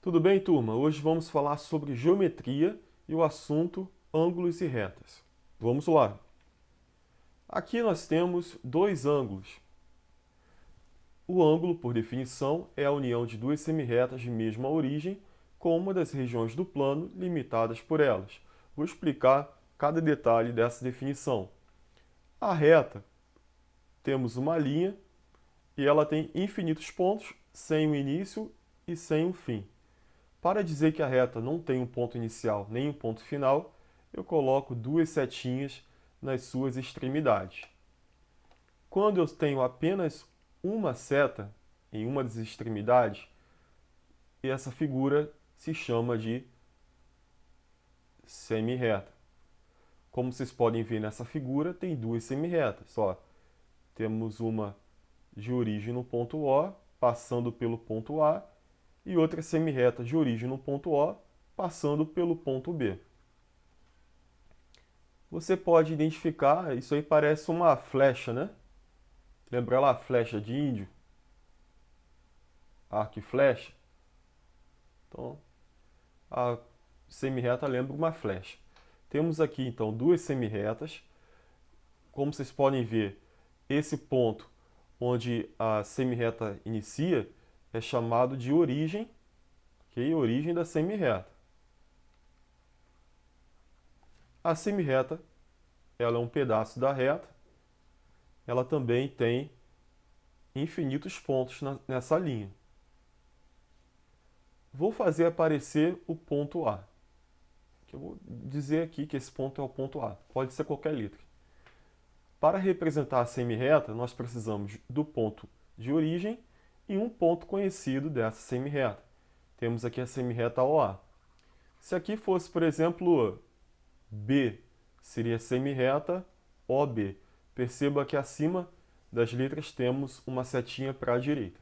Tudo bem, turma? Hoje vamos falar sobre geometria e o assunto ângulos e retas. Vamos lá. Aqui nós temos dois ângulos. O ângulo, por definição, é a união de duas semirretas de mesma origem com uma das regiões do plano limitadas por elas. Vou explicar cada detalhe dessa definição. A reta, temos uma linha e ela tem infinitos pontos, sem um início e sem um fim. Para dizer que a reta não tem um ponto inicial nem um ponto final, eu coloco duas setinhas nas suas extremidades. Quando eu tenho apenas uma seta em uma das extremidades, essa figura se chama de semirreta. Como vocês podem ver nessa figura, tem duas semirretas. Temos uma de origem no ponto O, passando pelo ponto A, e outra semirreta de origem no ponto O, passando pelo ponto B. Você pode identificar, isso aí parece uma flecha, né? Lembra lá a flecha de índio? Arco e flecha? Então, a semirreta lembra uma flecha. Temos aqui, então, duas semirretas. Como vocês podem ver, esse ponto onde a semirreta inicia é chamado de origem, ok? Origem da semirreta. A semirreta, ela é um pedaço da reta, ela também tem infinitos pontos nessa linha. Vou fazer aparecer o ponto A. Eu vou dizer aqui que esse ponto é o ponto A. Pode ser qualquer letra. Para representar a semirreta, nós precisamos do ponto de origem e um ponto conhecido dessa semirreta. Temos aqui a semirreta OA. Se aqui fosse, por exemplo, B, seria semirreta OB. Perceba que acima das letras temos uma setinha para a direita.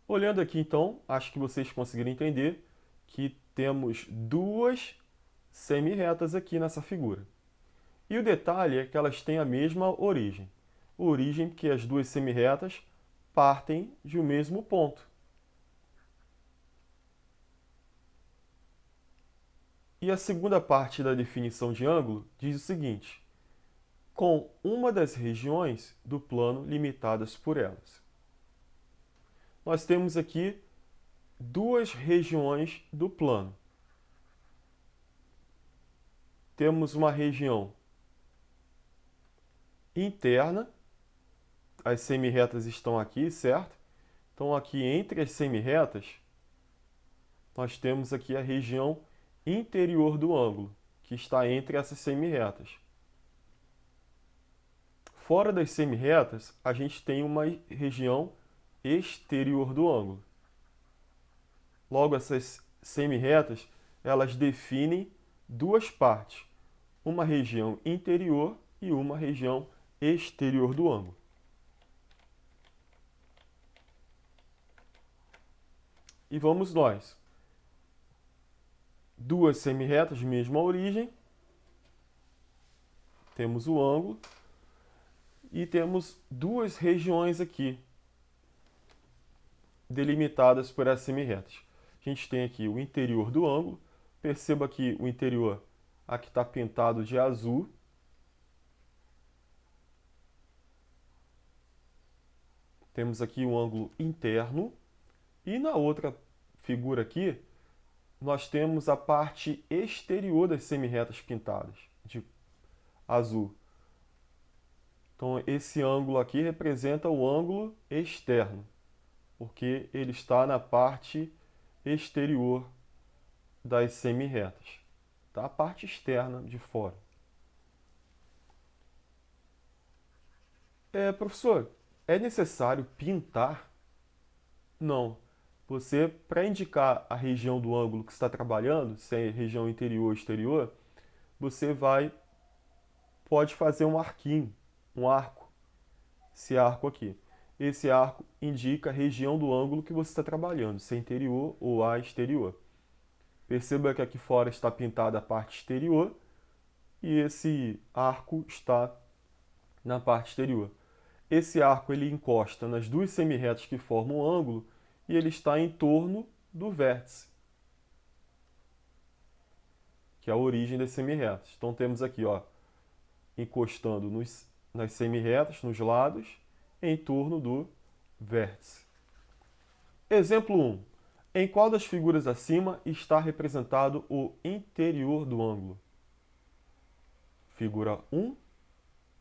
Olhando aqui então, acho que vocês conseguiram entender que temos duas semirretas aqui nessa figura. E o detalhe é que elas têm a mesma origem. Origem que as duas semirretas partem de um mesmo ponto. E a segunda parte da definição de ângulo diz o seguinte: com uma das regiões do plano limitadas por elas. Nós temos aqui duas regiões do plano. Temos uma região interna, as semirretas estão aqui, certo? Então aqui entre as semirretas, nós temos aqui a região interior do ângulo, que está entre essas semirretas. Fora das semirretas, a gente tem uma região exterior do ângulo. Logo, essas semirretas, elas definem duas partes, uma região interior e uma região exterior do ângulo. E vamos nós. Duas semirretas de mesma origem, temos o ângulo, e temos duas regiões aqui, delimitadas por essas semirretas. A gente tem aqui o interior do ângulo, perceba que o interior aqui está pintado de azul. Temos aqui o ângulo interno, e na outra figura aqui, nós temos a parte exterior das semirretas pintadas de azul. Então, esse ângulo aqui representa o ângulo externo, porque ele está na parte exterior das semirretas, tá? A parte externa de fora. Professor, é necessário pintar? Não. Você, para indicar a região do ângulo que está trabalhando, se é região interior ou exterior, você pode fazer um arquinho, um arco. Esse arco aqui. Esse arco indica a região do ângulo que você está trabalhando, se é interior ou a exterior. Perceba que aqui fora está pintada a parte exterior e esse arco está na parte exterior. Esse arco ele encosta nas duas semirretas que formam o ângulo e ele está em torno do vértice, que é a origem das semirretas. Então temos aqui, ó, encostando nas semirretas, nos lados, em torno do vértice. Exemplo 1. Em qual das figuras acima está representado o interior do ângulo? Figura 1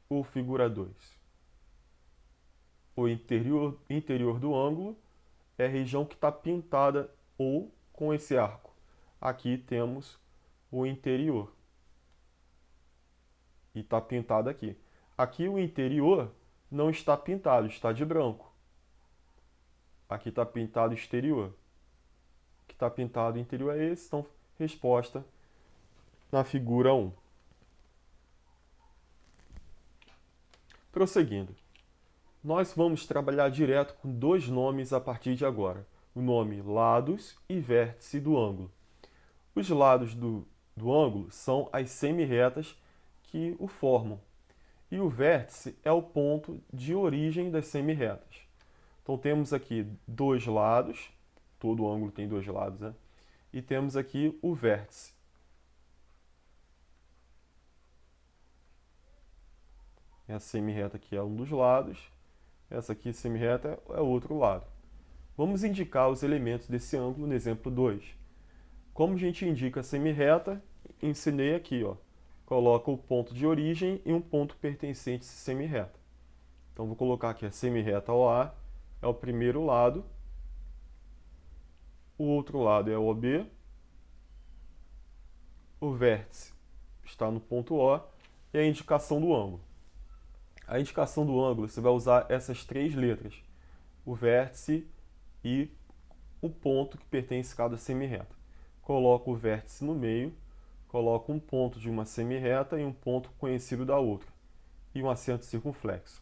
ou figura 2? O interior do ângulo é a região que está pintada ou com esse arco. Aqui temos o interior. E está pintado aqui. Aqui o interior não está pintado, está de branco. Aqui está pintado exterior. O que está pintado interior é esse. Então, resposta na figura 1. Prosseguindo. Nós vamos trabalhar direto com dois nomes a partir de agora. O nome lados e vértice do ângulo. Os lados do ângulo são as semirretas que o formam. E o vértice é o ponto de origem das semirretas. Então temos aqui dois lados, todo ângulo tem dois lados, né? E temos aqui o vértice. Essa semirreta aqui é um dos lados, essa aqui semirreta é o outro lado. Vamos indicar os elementos desse ângulo no exemplo 2. Como a gente indica a semirreta, ensinei aqui, ó. Coloca o ponto de origem e um ponto pertencente a essa semirreta. Então vou colocar aqui a semirreta OA, é o primeiro lado. O outro lado é o OB. O vértice está no ponto O e a indicação do ângulo. A indicação do ângulo, você vai usar essas três letras. O vértice e o ponto que pertence a cada semirreta. Coloco o vértice no meio, coloco um ponto de uma semirreta e um ponto conhecido da outra, e um acento circunflexo.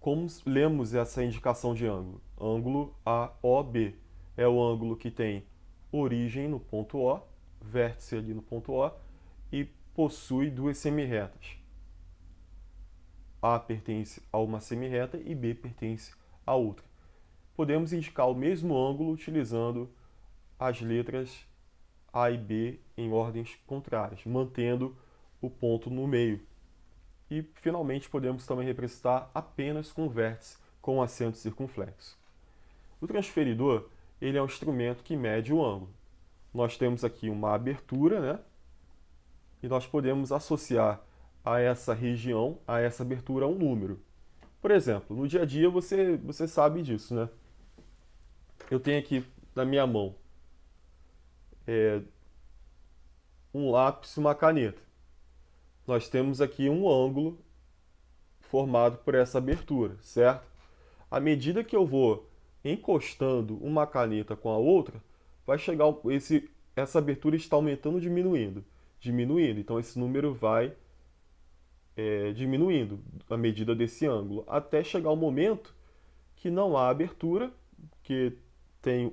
Como lemos essa indicação de ângulo? Ângulo AOB é o ângulo que tem origem no ponto O, vértice ali no ponto O, e possui duas semirretas. A pertence a uma semirreta e B pertence a outra. Podemos indicar o mesmo ângulo utilizando as letras A e B em ordens contrárias, mantendo o ponto no meio. E, finalmente, podemos também representar apenas com o vértice com acento circunflexo. O transferidor, ele é um instrumento que mede o ângulo. Nós temos aqui uma abertura, né? E nós podemos associar a essa região, a essa abertura, um número. Por exemplo, no dia a dia você sabe disso, né? Eu tenho aqui na minha mão um lápis e uma caneta. Nós temos aqui um ângulo formado por essa abertura, certo? À medida que eu vou encostando uma caneta com a outra, vai chegar essa abertura está aumentando ou diminuindo? Diminuindo. Então esse número vai diminuindo à medida desse ângulo, até chegar o momento que não há abertura, que tem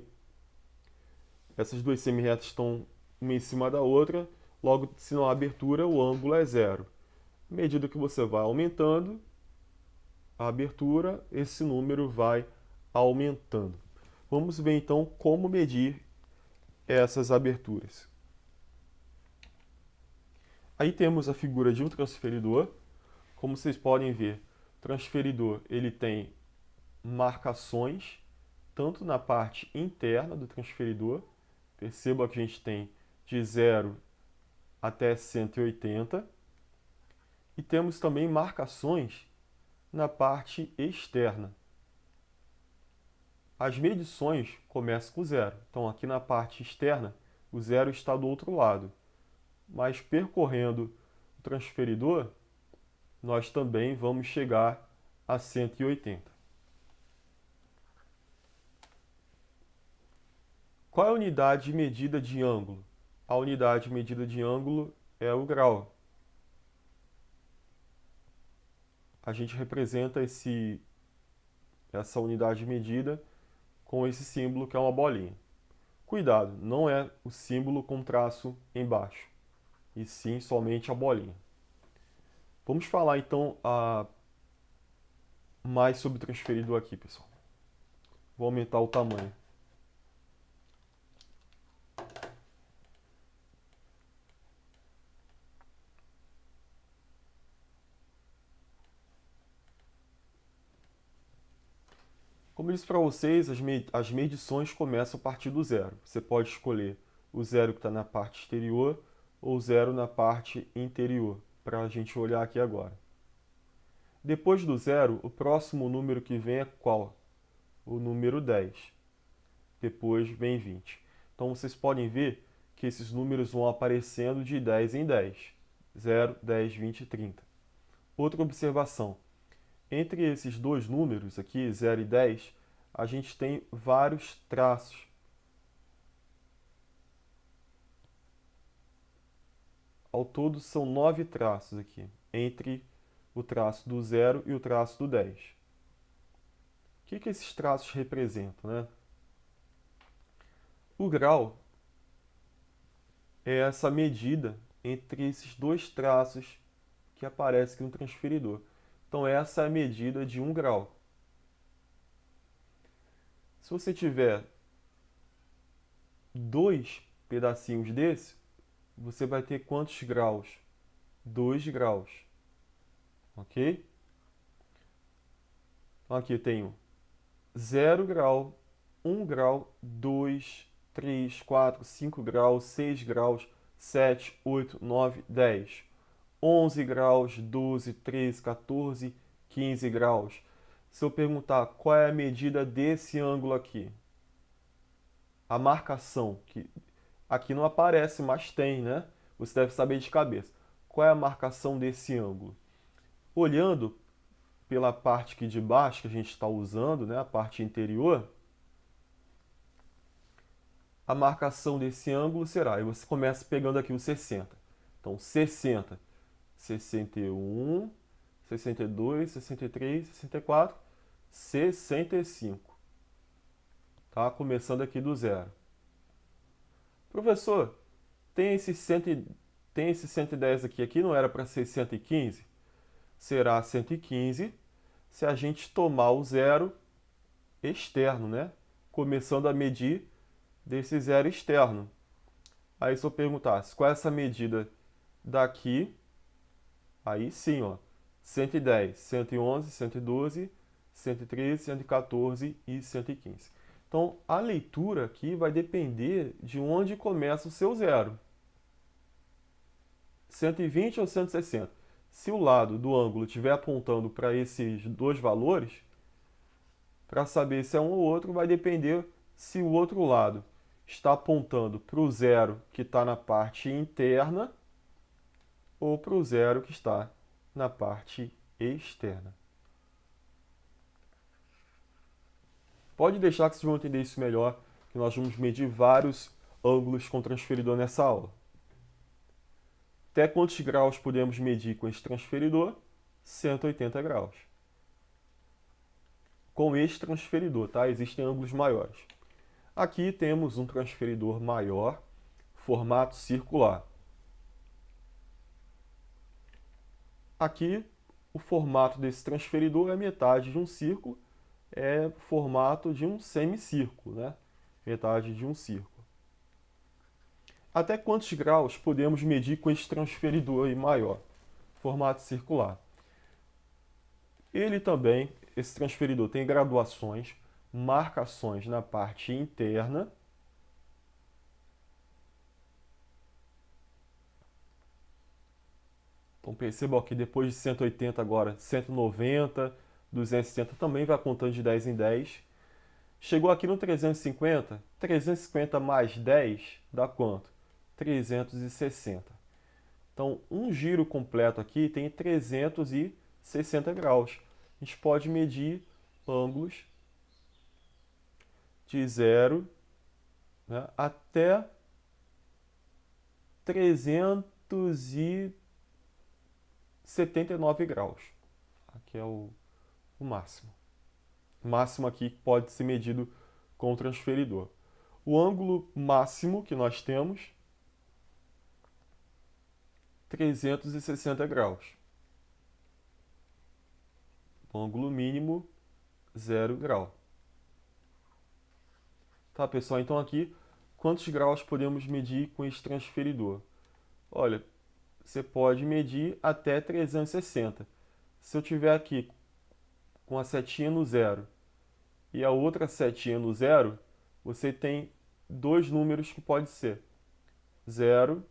essas duas semirretas estão uma em cima da outra, logo, se não há abertura, o ângulo é zero. À medida que você vai aumentando a abertura, esse número vai aumentando. Vamos ver então como medir essas aberturas. Aí temos a figura de um transferidor. Como vocês podem ver, o transferidor ele tem marcações tanto na parte interna do transferidor. Perceba que a gente tem de 0 até 180. E temos também marcações na parte externa. As medições começam com zero. Então, aqui na parte externa, o zero está do outro lado. Mas percorrendo o transferidor, nós também vamos chegar a 180. Qual é a unidade de medida de ângulo? A unidade de medida de ângulo é o grau. A gente representa essa unidade de medida com esse símbolo que é uma bolinha. Cuidado, não é o símbolo com traço embaixo, e sim somente a bolinha. Vamos falar então mais sobre o transferidor aqui, pessoal. Vou aumentar o tamanho. Como eu disse para vocês, as medições começam a partir do zero. Você pode escolher o zero que está na parte exterior ou o zero na parte interior, para a gente olhar aqui agora. Depois do zero, o próximo número que vem é qual? O número 10. Depois vem 20. Então vocês podem ver que esses números vão aparecendo de 10 em 10. 0, 10, 20 e 30. Outra observação. Entre esses dois números aqui, 0 e 10, a gente tem vários traços. Ao todo são 9 traços aqui, entre o traço do 0 e o traço do 10. O que esses traços representam, né? O grau é essa medida entre esses dois traços que aparecem aqui no transferidor. Então essa é a medida de 1 grau. Se você tiver dois pedacinhos desse, você vai ter quantos graus? 2 graus. Ok? Então aqui eu tenho 0 grau, 1 grau, 2, 3, 4, 5 graus, 6 graus, 7, 8, 9, 10. 11 graus, 12, 13, 14, 15 graus. Se eu perguntar qual é a medida desse ângulo aqui, a marcação, que aqui não aparece, mas tem, né? Você deve saber de cabeça. Qual é a marcação desse ângulo? Olhando pela parte aqui de baixo que a gente está usando, né? A parte interior, a marcação desse ângulo será, e você começa pegando aqui o 60. Então, 60, 61, 62, 63, 64, 65. Tá? Começando aqui do zero. Professor, tem esse 110 aqui não era para ser 115? Será 115 se a gente tomar o zero externo, né? Começando a medir desse zero externo. Aí se eu perguntasse qual é essa medida daqui, aí sim, ó, 110, 111, 112, 113, 114 e 115. Então, a leitura aqui vai depender de onde começa o seu zero. 120 ou 160. Se o lado do ângulo estiver apontando para esses dois valores, para saber se é um ou outro, vai depender se o outro lado está apontando para o zero que está na parte interna ou para o zero que está na parte externa. Pode deixar que vocês vão entender isso melhor, que nós vamos medir vários ângulos com transferidor nessa aula. Até quantos graus podemos medir com esse transferidor? 180 graus. Com este transferidor, tá? Existem ângulos maiores. Aqui temos um transferidor maior, formato circular. Aqui, o formato desse transferidor é metade de um círculo, é formato de um semicírculo, né? Metade de um círculo. Até quantos graus podemos medir com esse transferidor aí maior, formato circular? Ele também, esse transferidor tem graduações, marcações na parte interna. Então percebam que depois de 180 agora, 190, 260 também vai contando de 10 em 10. Chegou aqui no 350, 350 mais 10 dá quanto? 360. Então, um giro completo aqui tem 360 graus. A gente pode medir ângulos de 0, né, até 379 graus. Aqui é o máximo. O máximo aqui pode ser medido com o transferidor. O ângulo máximo que nós temos, 360 graus. O ângulo mínimo, 0 grau. Tá, pessoal? Então aqui, quantos graus podemos medir com esse transferidor? Olha, você pode medir até 360. Se eu tiver aqui com a setinha no zero e a outra setinha no zero, você tem dois números que pode ser 0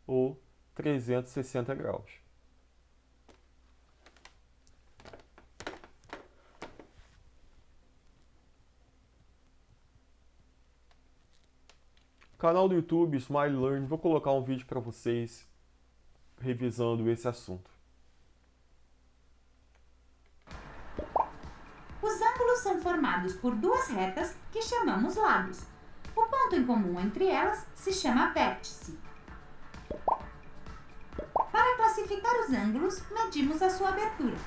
ou 360 graus. Canal do YouTube Smile Learn, vou colocar um vídeo para vocês revisando esse assunto. Os ângulos são formados por duas retas que chamamos lados. O ponto em comum entre elas se chama vértice. Para classificar os ângulos, medimos a sua abertura.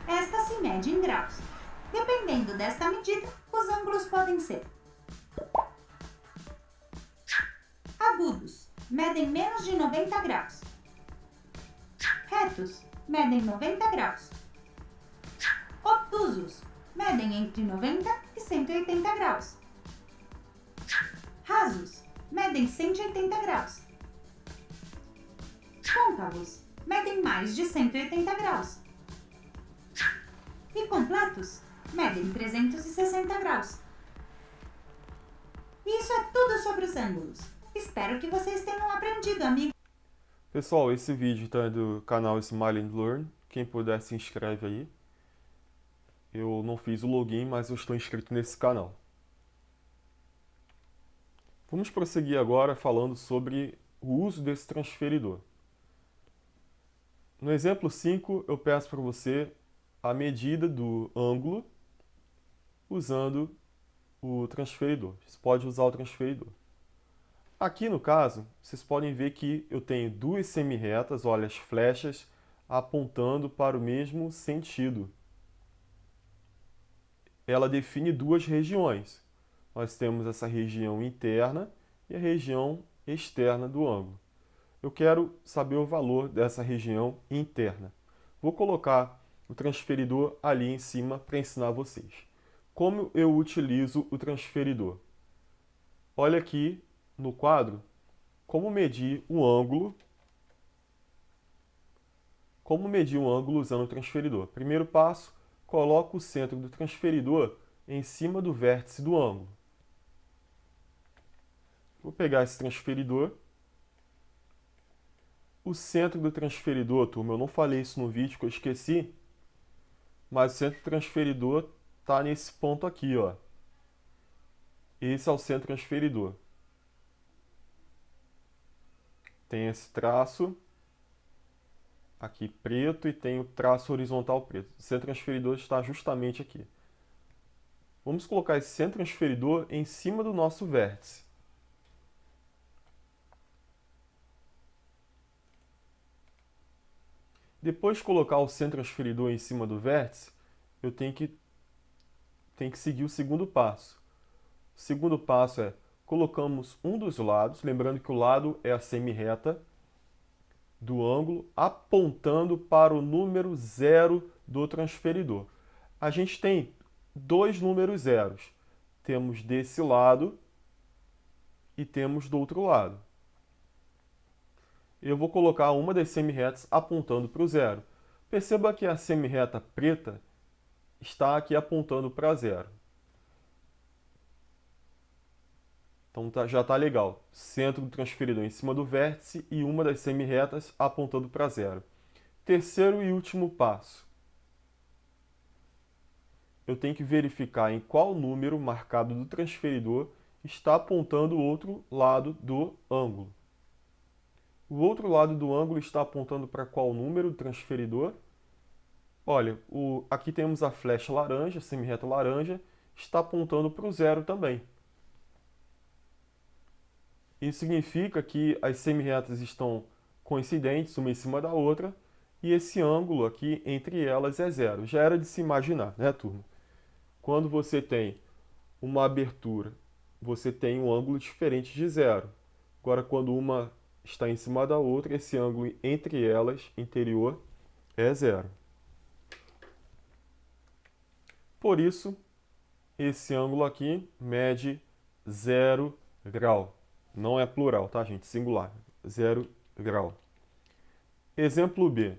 Esta se mede em graus. Dependendo desta medida, os ângulos podem ser agudos, medem menos de 90 graus. Retos, medem 90 graus. Obtusos, medem entre 90 e 180 graus. Rasos, medem 180 graus. Côncavos, medem mais de 180 graus. E completos, medem 360 graus. E isso é tudo sobre os ângulos. Espero que vocês tenham aprendido, amigos. Pessoal, esse vídeo está do canal Smile and Learn. Quem puder se inscreve aí. Eu não fiz o login, mas eu estou inscrito nesse canal. Vamos prosseguir agora falando sobre o uso desse transferidor. No exemplo 5, eu peço para você a medida do ângulo usando o transferidor. Você pode usar o transferidor. Aqui no caso, vocês podem ver que eu tenho duas semirretas, olha, as flechas apontando para o mesmo sentido. Ela define duas regiões. Nós temos essa região interna e a região externa do ângulo. Eu quero saber o valor dessa região interna. Vou colocar o transferidor ali em cima para ensinar vocês. Como eu utilizo o transferidor? Olha aqui no quadro como medir o ângulo. Como medir um ângulo usando o transferidor? Primeiro passo, coloco o centro do transferidor em cima do vértice do ângulo. Vou pegar esse transferidor. O centro do transferidor, turma, eu não falei isso no vídeo que eu esqueci, mas o centro do transferidor está nesse ponto aqui, ó. Esse é o centro transferidor. Tem esse traço aqui preto e tem o traço horizontal preto. O centro transferidor está justamente aqui. Vamos colocar esse centro transferidor em cima do nosso vértice. Depois de colocar o centro transferidor em cima do vértice, eu tenho que seguir o segundo passo. O segundo passo é, colocamos um dos lados, lembrando que o lado é a semirreta do ângulo, apontando para o número zero do transferidor. A gente tem dois números zeros. Temos desse lado e temos do outro lado. Eu vou colocar uma das semirretas apontando para o zero. Perceba que a semirreta preta está aqui apontando para zero. Então já está legal. Centro do transferidor em cima do vértice e uma das semirretas apontando para zero. Terceiro e último passo. Eu tenho que verificar em qual número marcado do transferidor está apontando o outro lado do ângulo. O outro lado do ângulo está apontando para qual número do transferidor? Olha, aqui temos a flecha laranja, a semirreta laranja, está apontando para o zero também. Isso significa que as semirretas estão coincidentes, uma em cima da outra, e esse ângulo aqui entre elas é zero. Já era de se imaginar, né, turma? Quando você tem uma abertura, você tem um ângulo diferente de zero. Agora, quando uma está em cima da outra, esse ângulo entre elas, interior, é zero. Por isso, esse ângulo aqui mede 0 grau. Não é plural, tá, gente? Singular. 0 grau. Exemplo B.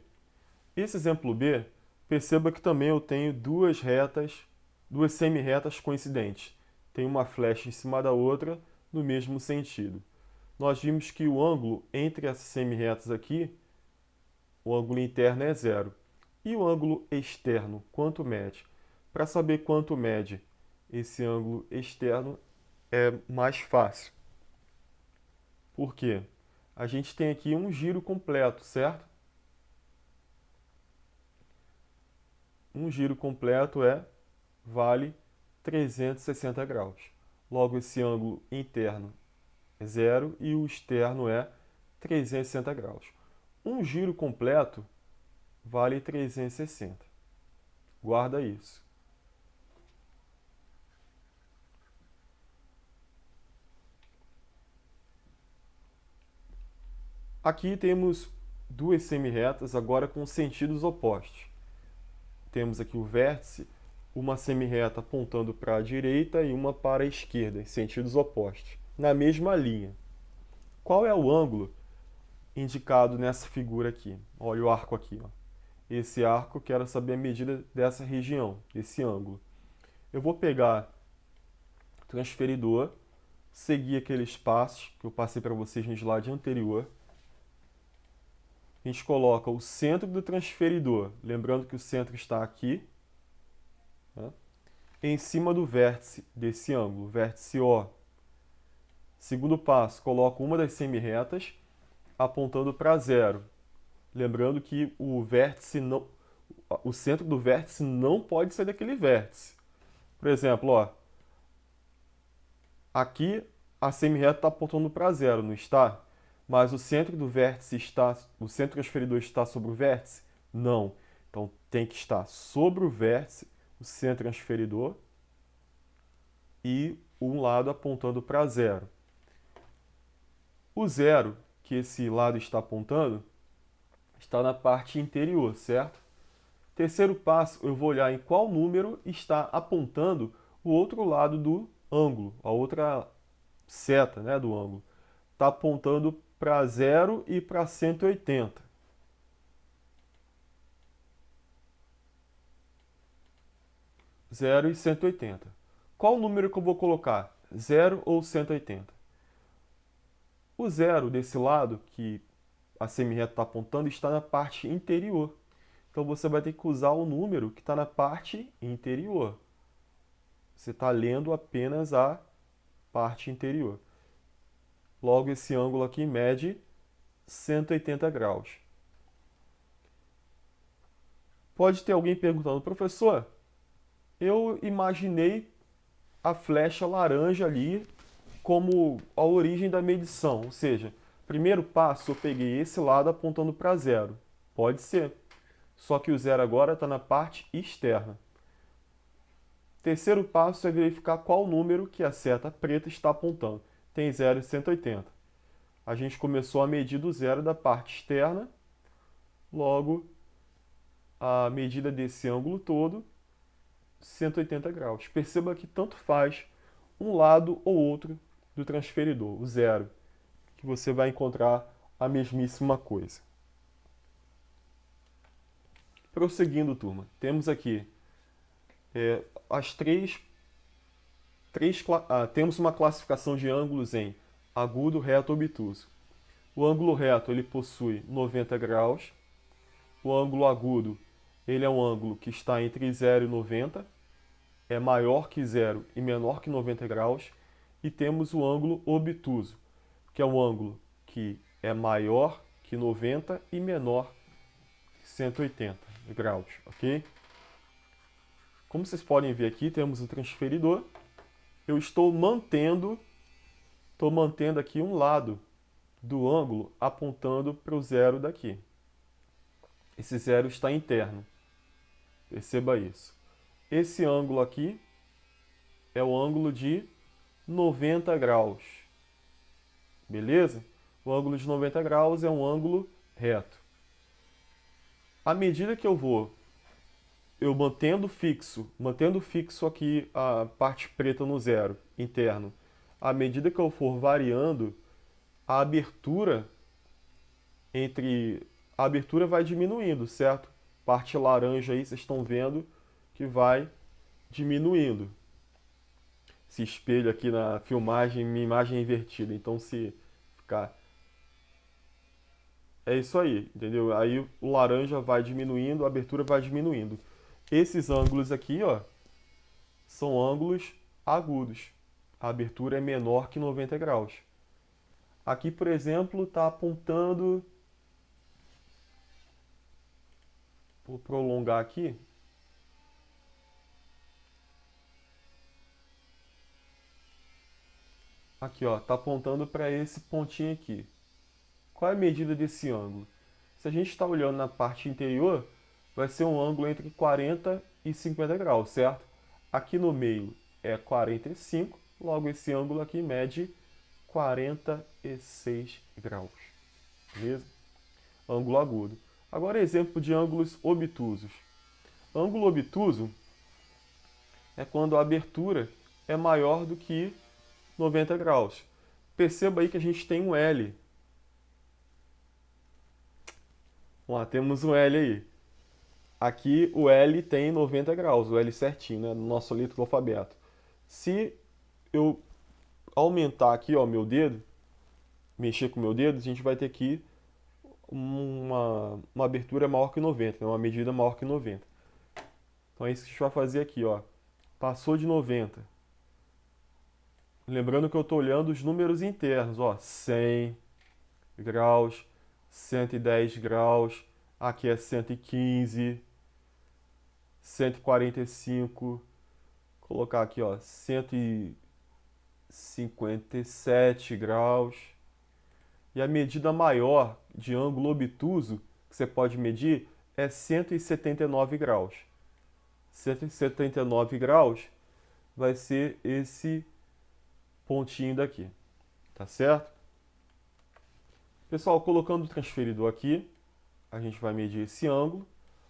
Esse exemplo B, perceba que também eu tenho duas semi-retas coincidentes. Tem uma flecha em cima da outra no mesmo sentido. Nós vimos que o ângulo entre essas semi-retas aqui, o ângulo interno é 0. E o ângulo externo, quanto mede? Para saber quanto mede esse ângulo externo é mais fácil. Por quê? A gente tem aqui um giro completo, certo? Um giro completo vale 360 graus. Logo, esse ângulo interno é 0 e o externo é 360 graus. Um giro completo vale 360. Guarda isso. Aqui temos duas semi-retas, agora com sentidos opostos. Temos aqui o vértice, uma semi-reta apontando para a direita e uma para a esquerda, em sentidos opostos, na mesma linha. Qual é o ângulo indicado nessa figura aqui? Olha o arco aqui. Ó. Esse arco, quero saber a medida dessa região, desse ângulo. Eu vou pegar o transferidor, seguir aqueles passos que eu passei para vocês no slide anterior. A gente coloca o centro do transferidor, lembrando que o centro está aqui, né, em cima do vértice desse ângulo, vértice O. Segundo passo, coloco uma das semi-retas apontando para 0. Lembrando que o centro do vértice não pode ser daquele vértice. Por exemplo, ó, aqui a semi-reta está apontando para 0, não está? Mas o centro do vértice o centro transferidor está sobre o vértice? Não. Então tem que estar sobre o vértice, o centro transferidor, e um lado apontando para 0. O 0, que esse lado está apontando, está na parte interior, certo? Terceiro passo, eu vou olhar em qual número está apontando o outro lado do ângulo, a outra seta, né, do ângulo. Está apontando para 0 e para 180. Zero e 180. Qual o número que eu vou colocar? 0 ou 180? O 0 desse lado, que a semi-reta está apontando, está na parte interior. Então você vai ter que usar o número que está na parte interior. Você está lendo apenas a parte interior. Logo, esse ângulo aqui mede 180 graus. Pode ter alguém perguntando, professor, eu imaginei a flecha laranja ali como a origem da medição. Ou seja, primeiro passo eu peguei esse lado apontando para 0. Pode ser. Só que o 0 agora está na parte externa. Terceiro passo é verificar qual número que a seta preta está apontando. Tem 0 e 180. A gente começou a medir do 0 da parte externa, logo a medida desse ângulo todo, 180 graus. Perceba que tanto faz um lado ou outro do transferidor, o 0, que você vai encontrar a mesmíssima coisa. Prosseguindo, turma, temos aqui temos uma classificação de ângulos em agudo, reto, obtuso. O ângulo reto ele possui 90 graus. O ângulo agudo ele é um ângulo que está entre 0 e 90, é maior que 0 e menor que 90 graus. E temos o ângulo obtuso, que é um ângulo que é maior que 90 e menor que 180 graus, ok? Como vocês podem ver aqui, temos o transferidor. Eu estou mantendo aqui um lado do ângulo apontando para o 0 daqui. Esse 0 está interno. Perceba isso. Esse ângulo aqui é o ângulo de 90 graus. Beleza? O ângulo de 90 graus é um ângulo reto. À medida que eu mantendo fixo aqui a parte preta no 0, interno, à medida que eu for variando, a abertura a abertura vai diminuindo, certo? Parte laranja aí, vocês estão vendo que vai diminuindo. Se espelho aqui na filmagem, minha imagem é invertida. Então, se ficar. É isso aí, entendeu? Aí o laranja vai diminuindo, a abertura vai diminuindo. Esses ângulos aqui, ó, são ângulos agudos. A abertura é menor que 90 graus. Aqui, por exemplo, está apontando. Vou prolongar aqui. Aqui, ó, está apontando para esse pontinho aqui. Qual é a medida desse ângulo? Se a gente está olhando na parte interior, vai ser um ângulo entre 40 e 50 graus, certo? Aqui no meio é 45, logo esse ângulo aqui mede 46 graus, beleza? Ângulo agudo. Agora exemplo de ângulos obtusos. Ângulo obtuso é quando a abertura é maior do que 90 graus. Perceba aí que a gente tem um L. Vamos lá, temos um L aí. Aqui o L tem 90 graus, o L certinho, né, no nosso letra do alfabeto. Se eu aumentar aqui, ó, meu dedo, mexer com o meu dedo, a gente vai ter aqui uma abertura maior que 90, né, uma medida maior que 90. Então é isso que a gente vai fazer aqui, ó. Passou de 90. Lembrando que eu estou olhando os números internos, ó, 100 graus, 110 graus, aqui é 115, 145, colocar aqui, ó, 157 graus. E a medida maior de ângulo obtuso que você pode medir é 179 graus. 179 graus vai ser esse pontinho daqui, tá certo? Pessoal, colocando o transferidor aqui, a gente vai medir esse ângulo.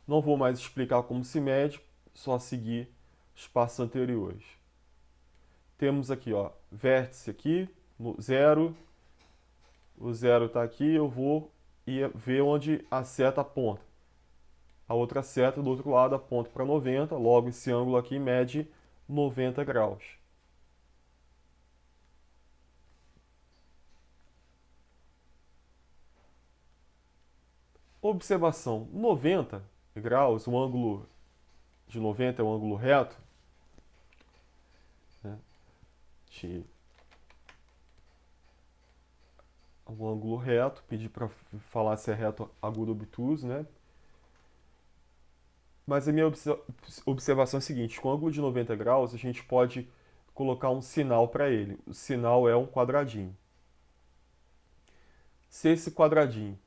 Não vou mais explicar como se mede, só seguir os passos anteriores. Temos aqui, ó, vértice aqui, no zero. O zero está aqui, eu vou ver onde a seta aponta. A outra seta do outro lado aponta para 90, logo esse ângulo aqui mede 90 graus. Observação, 90 graus, um ângulo de 90 é um ângulo reto, né? Um ângulo reto, pedi para falar se é reto, agudo, obtuso, né? Mas a minha observação é a seguinte, com ângulo de 90 graus a gente pode colocar um sinal para ele. O sinal é um quadradinho. Se esse quadradinho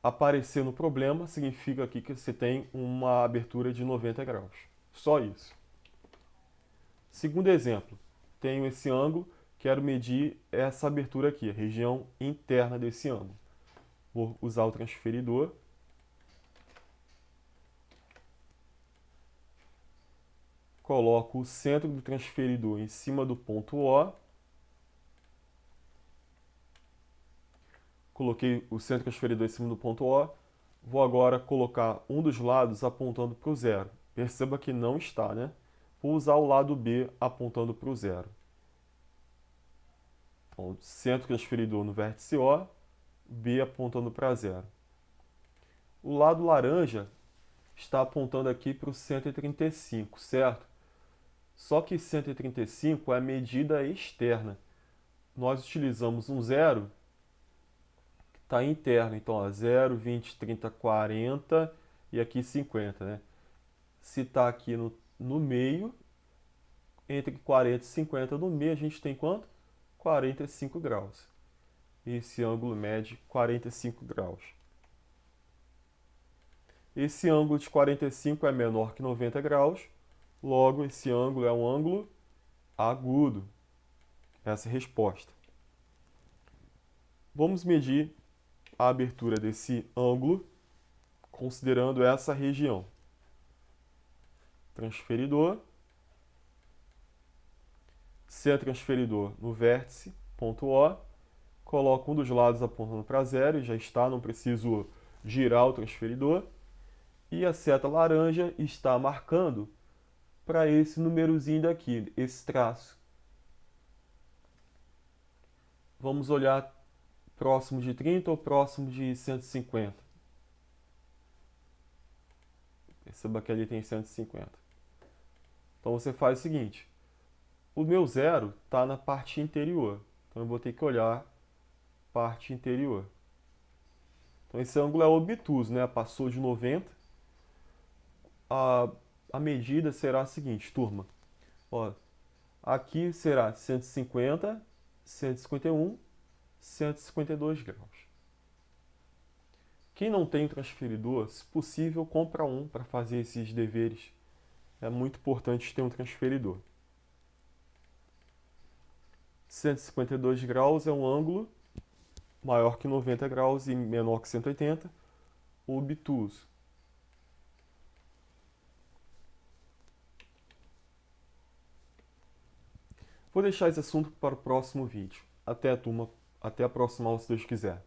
aparecer no problema, significa aqui que você tem uma abertura de 90 graus. Só isso. Segundo exemplo, tenho esse ângulo, quero medir essa abertura aqui, a região interna desse ângulo. Vou usar o transferidor. Coloco o centro do transferidor em cima do ponto O. Coloquei o centro transferidor em cima do ponto O. Vou agora colocar um dos lados apontando para o zero. Perceba que não está, né? Vou usar o lado B apontando para o zero. Então, centro transferidor no vértice O, B apontando para zero. O lado laranja está apontando aqui para o 135, certo? Só que 135 é a medida externa. Nós utilizamos um zero que está interno. Então, ó, 0, 20, 30, 40 e aqui 50, né? Se está aqui no meio, entre 40 e 50 no meio, a gente tem quanto? 45 graus. Esse ângulo mede 45 graus. Esse ângulo de 45 é menor que 90 graus, logo esse ângulo é um ângulo agudo. Essa é a resposta. Vamos medir a abertura desse ângulo, considerando essa região. Transferidor. se é transferidor no vértice, ponto O, coloco um dos lados apontando para zero, e já está, não preciso girar o transferidor. E a seta laranja está marcando para esse númerozinho daqui, esse traço. Vamos olhar próximo de 30 ou próximo de 150. Perceba que ali tem 150. Então você faz o seguinte, o meu zero está na parte interior, então eu vou ter que olhar parte interior. Então esse ângulo é obtuso, né? Passou de 90. A medida será a seguinte, turma. Ó, aqui será 150, 151, 152 graus. Quem não tem transferidor, se possível, compra um para fazer esses deveres. É muito importante ter um transferidor. 152 graus é um ângulo maior que 90 graus e menor que 180, obtuso. Vou deixar esse assunto para o próximo vídeo. Até, turma. Até a próxima aula, se Deus quiser.